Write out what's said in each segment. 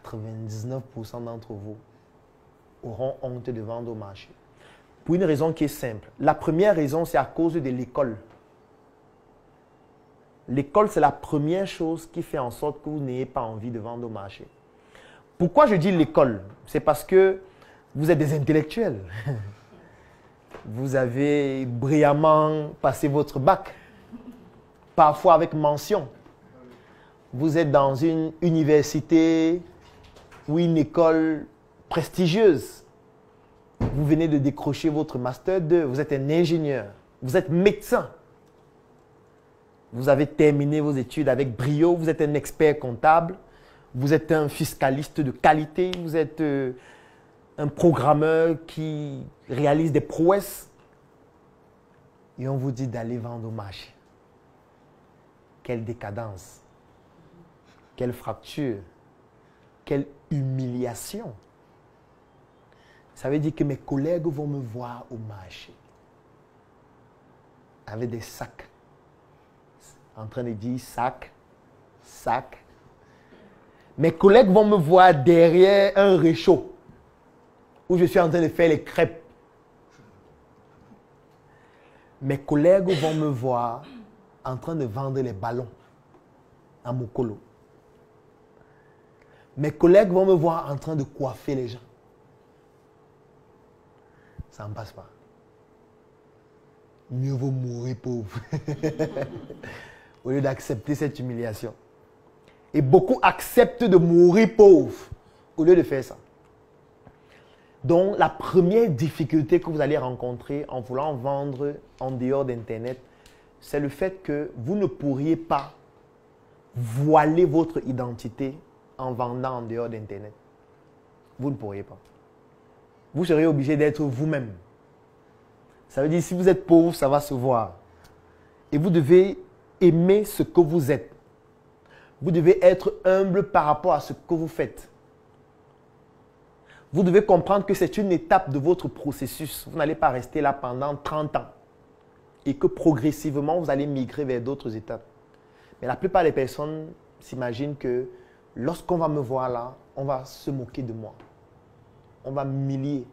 99% d'entre vous auront honte de vendre au marché. Pour une raison qui est simple. La première raison, c'est à cause de l'école. L'école, c'est la première chose qui fait en sorte que vous n'ayez pas envie de vendre au marché. Pourquoi je dis l'école? C'est parce que vous êtes des intellectuels. Vous avez brillamment passé votre bac, parfois avec mention. Vous êtes dans une université ou une école prestigieuse. Vous venez de décrocher votre master 2, vous êtes un ingénieur, vous êtes médecin. Vous avez terminé vos études avec brio, vous êtes un expert comptable, vous êtes un fiscaliste de qualité, vous êtes un programmeur qui réalise des prouesses. Et on vous dit d'aller vendre au marché. Quelle décadence, quelle fracture, quelle humiliation. Ça veut dire que mes collègues vont me voir au marché avec des sacs, en train de dire sac, sac. Mes collègues vont me voir derrière un réchaud où je suis en train de faire les crêpes. Mes collègues vont me voir en train de vendre les ballons à Mokolo. Mes collègues vont me voir en train de coiffer les gens. Ça ne passe pas. Mieux vaut mourir pauvre au lieu d'accepter cette humiliation. Et beaucoup acceptent de mourir pauvre au lieu de faire ça. Donc, la première difficulté que vous allez rencontrer en voulant vendre en dehors d'Internet, c'est le fait que vous ne pourriez pas voiler votre identité en vendant en dehors d'Internet. Vous ne pourriez pas. Vous serez obligé d'être vous-même. Ça veut dire si vous êtes pauvre, ça va se voir. Et vous devez aimer ce que vous êtes. Vous devez être humble par rapport à ce que vous faites. Vous devez comprendre que c'est une étape de votre processus. Vous n'allez pas rester là pendant 30 ans. Et que progressivement, vous allez migrer vers d'autres étapes. Mais la plupart des personnes s'imaginent que lorsqu'on va me voir là, on va se moquer de moi. On va m'humilier.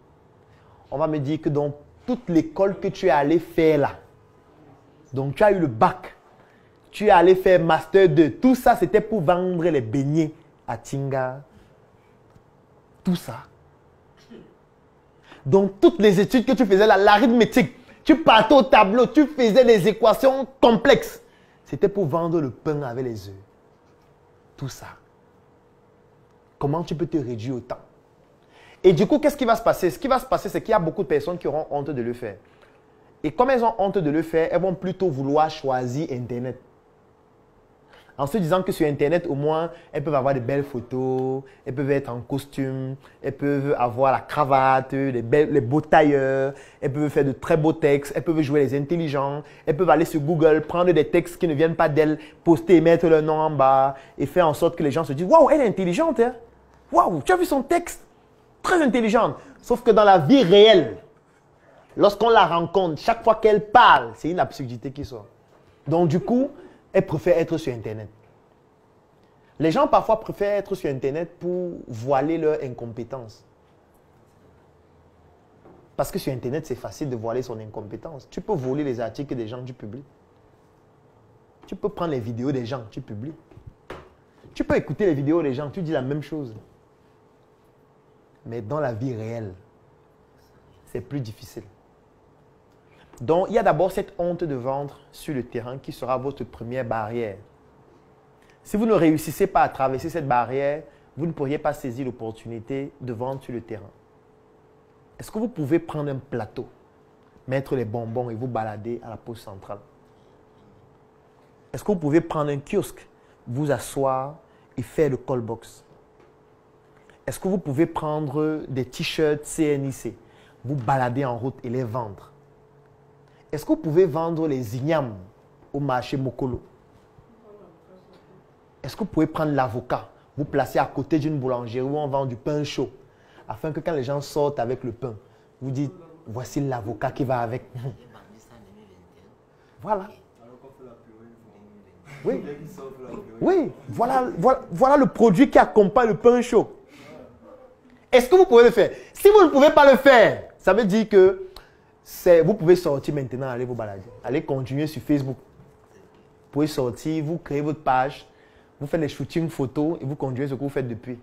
On va me dire que dans toute l'école que tu es allé faire là, donc tu as eu le bac, tu es allé faire Master 2, tout ça c'était pour vendre les beignets à Tinga. Tout ça. Donc toutes les études que tu faisais là, l'arithmétique, tu partais au tableau, tu faisais des équations complexes. C'était pour vendre le pain avec les œufs. Tout ça. Comment tu peux te réduire autant? Et du coup, qu'est-ce qui va se passer? Ce qui va se passer, c'est qu'il y a beaucoup de personnes qui auront honte de le faire. Et comme elles ont honte de le faire, elles vont plutôt vouloir choisir Internet. En se disant que sur Internet, au moins, elles peuvent avoir de belles photos, elles peuvent être en costume, elles peuvent avoir la cravate, les beaux tailleurs, elles peuvent faire de très beaux textes, elles peuvent jouer les intelligents, elles peuvent aller sur Google, prendre des textes qui ne viennent pas d'elles, poster et mettre leur nom en bas et faire en sorte que les gens se disent « Waouh, elle est intelligente, hein? Waouh, tu as vu son texte? Très intelligente. » Sauf que dans la vie réelle, lorsqu'on la rencontre, chaque fois qu'elle parle, c'est une absurdité qui sort. Donc du coup, elles préfèrent être sur Internet. Les gens parfois préfèrent être sur Internet pour voiler leur incompétence. Parce que sur Internet, c'est facile de voiler son incompétence. Tu peux voler les articles des gens, tu publies. Tu peux prendre les vidéos des gens, tu publies. Tu peux écouter les vidéos des gens, tu dis la même chose. Mais dans la vie réelle, c'est plus difficile. Donc, il y a d'abord cette honte de vendre sur le terrain qui sera votre première barrière. Si vous ne réussissez pas à traverser cette barrière, vous ne pourriez pas saisir l'opportunité de vendre sur le terrain. Est-ce que vous pouvez prendre un plateau, mettre les bonbons et vous balader à la poste centrale? Est-ce que vous pouvez prendre un kiosque, vous asseoir et faire le call box? Est-ce que vous pouvez prendre des t-shirts CNIC, vous balader en route et les vendre? Est-ce que vous pouvez vendre les ignames au marché Mokolo? Est-ce que vous pouvez prendre l'avocat, vous placer à côté d'une boulangerie où on vend du pain chaud, afin que quand les gens sortent avec le pain, vous dites, voici l'avocat qui va avec. Voilà. Oui. Oui, voilà le produit qui accompagne le pain chaud. Est-ce que vous pouvez le faire? Si vous ne pouvez pas le faire, ça veut dire que vous pouvez sortir maintenant, aller vous balader. Allez continuer sur Facebook. Vous pouvez sortir, vous créez votre page, vous faites les shootings photos et vous continuez ce que vous faites depuis.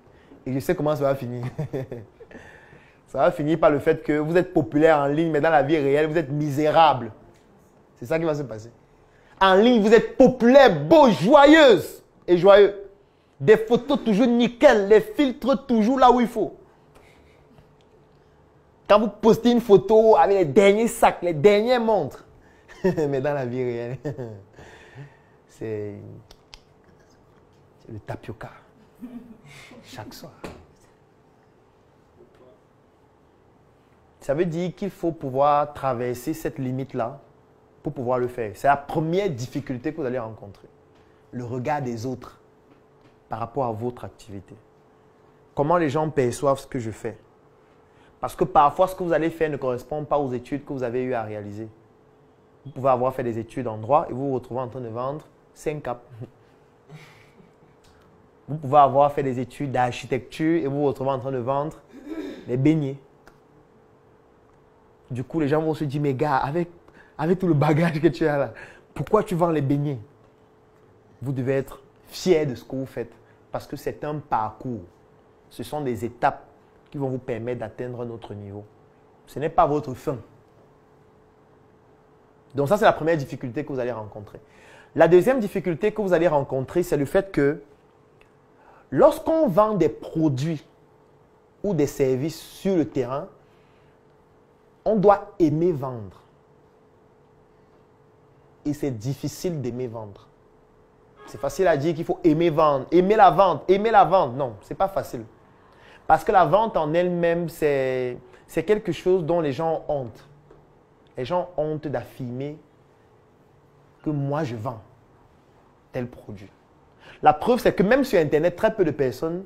Et je sais comment ça va finir. Ça va finir par le fait que vous êtes populaire en ligne, mais dans la vie réelle, vous êtes misérable. C'est ça qui va se passer. En ligne, vous êtes populaire, beau, joyeuse et joyeux. Des photos toujours nickel, les filtres toujours là où il faut. Quand vous postez une photo avec les derniers sacs, les dernières montres. Mais dans la vie réelle, c'est le tapioca. Chaque soir. Ça veut dire qu'il faut pouvoir traverser cette limite-là pour pouvoir le faire. C'est la première difficulté que vous allez rencontrer. Le regard des autres par rapport à votre activité. Comment les gens perçoivent ce que je fais. Parce que parfois, ce que vous allez faire ne correspond pas aux études que vous avez eu à réaliser. Vous pouvez avoir fait des études en droit et vous vous retrouvez en train de vendre 5 capes. Vous pouvez avoir fait des études d'architecture et vous vous retrouvez en train de vendre les beignets. Du coup, les gens vont se dire, mais gars, avec tout le bagage que tu as là, pourquoi tu vends les beignets? Vous devez être fier de ce que vous faites parce que c'est un parcours. Ce sont des étapes qui vont vous permettre d'atteindre un autre niveau. Ce n'est pas votre fin. Donc ça, c'est la première difficulté que vous allez rencontrer. La deuxième difficulté que vous allez rencontrer, c'est le fait que lorsqu'on vend des produits ou des services sur le terrain, on doit aimer vendre. Et c'est difficile d'aimer vendre. C'est facile à dire qu'il faut aimer vendre, aimer la vente, aimer la vente. Non, ce n'est pas facile. Parce que la vente en elle-même, c'est quelque chose dont les gens ont honte. Les gens ont honte d'affirmer que moi, je vends tel produit. La preuve, c'est que même sur Internet, très peu de personnes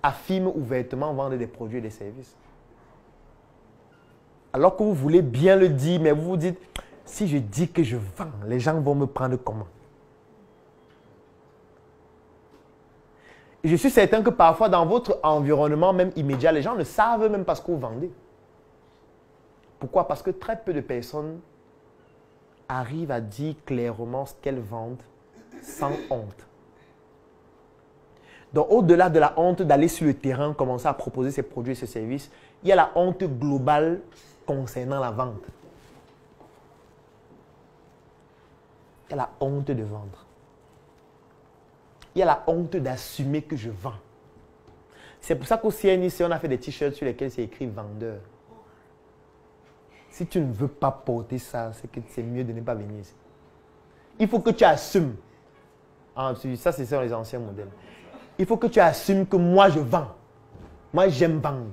affirment ouvertement vendre des produits et des services. Alors que vous voulez bien le dire, mais vous vous dites, si je dis que je vends, les gens vont me prendre comment? Et je suis certain que parfois, dans votre environnement même immédiat, les gens ne savent même pas ce que vous vendez. Pourquoi? Parce que très peu de personnes arrivent à dire clairement ce qu'elles vendent sans honte. Donc, au-delà de la honte d'aller sur le terrain, commencer à proposer ses produits et ses services, il y a la honte globale concernant la vente. Il y a la honte de vendre. Il y a la honte d'assumer que je vends. C'est pour ça qu'au CNIC, on a fait des t-shirts sur lesquels c'est écrit « vendeur ». Si tu ne veux pas porter ça, c'est que c'est mieux de ne pas venir ici. Il faut que tu assumes. Ah, ça, c'est sur les anciens modèles. Il faut que tu assumes que moi, je vends. Moi, j'aime vendre.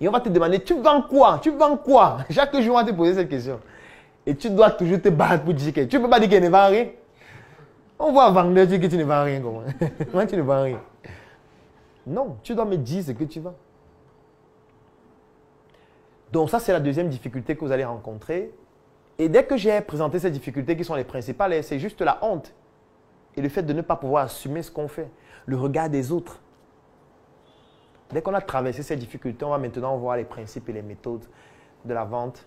Et on va te demander, tu vends quoi? Tu vends quoi? Chaque jour, on va te poser cette question. Et tu dois toujours te battre pour dire que tu ne peux pas dire qu'il ne vend rien. On voit un vendeur dire que tu ne vends rien. Comment tu ne vends rien? Non, tu dois me dire ce que tu vends. Donc ça, c'est la deuxième difficulté que vous allez rencontrer. Et dès que j'ai présenté ces difficultés qui sont les principales, c'est juste la honte. Et le fait de ne pas pouvoir assumer ce qu'on fait. Le regard des autres. Dès qu'on a traversé ces difficultés, on va maintenant voir les principes et les méthodes de la vente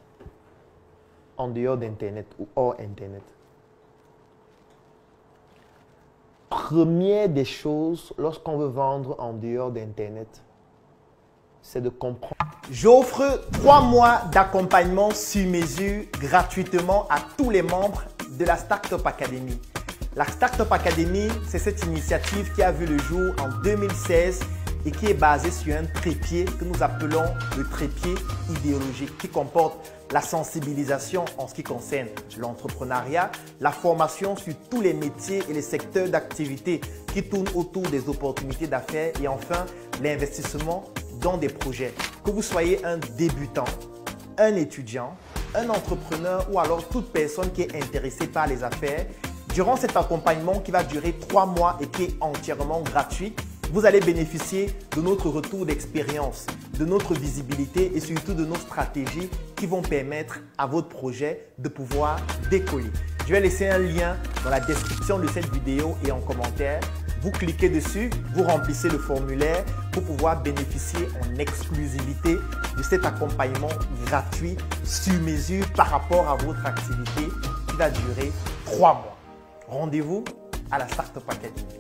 en dehors d'Internet ou hors Internet. Première des choses, lorsqu'on veut vendre en dehors d'Internet, c'est de comprendre. J'offre 3 mois d'accompagnement sur mesure gratuitement à tous les membres de la Startup Academy. La Startup Academy, c'est cette initiative qui a vu le jour en 2016 et qui est basée sur un trépied que nous appelons le trépied idéologique qui comporte la sensibilisation en ce qui concerne l'entrepreneuriat, la formation sur tous les métiers et les secteurs d'activité qui tournent autour des opportunités d'affaires et enfin l'investissement dans des projets. Que vous soyez un débutant, un étudiant, un entrepreneur ou alors toute personne qui est intéressée par les affaires, durant cet accompagnement qui va durer 3 mois et qui est entièrement gratuit, vous allez bénéficier de notre retour d'expérience, de notre visibilité et surtout de nos stratégies qui vont permettre à votre projet de pouvoir décoller. Je vais laisser un lien dans la description de cette vidéo et en commentaire. Vous cliquez dessus, vous remplissez le formulaire pour pouvoir bénéficier en exclusivité de cet accompagnement gratuit sur mesure par rapport à votre activité qui va durer 3 mois. Rendez-vous à la Startup Academy.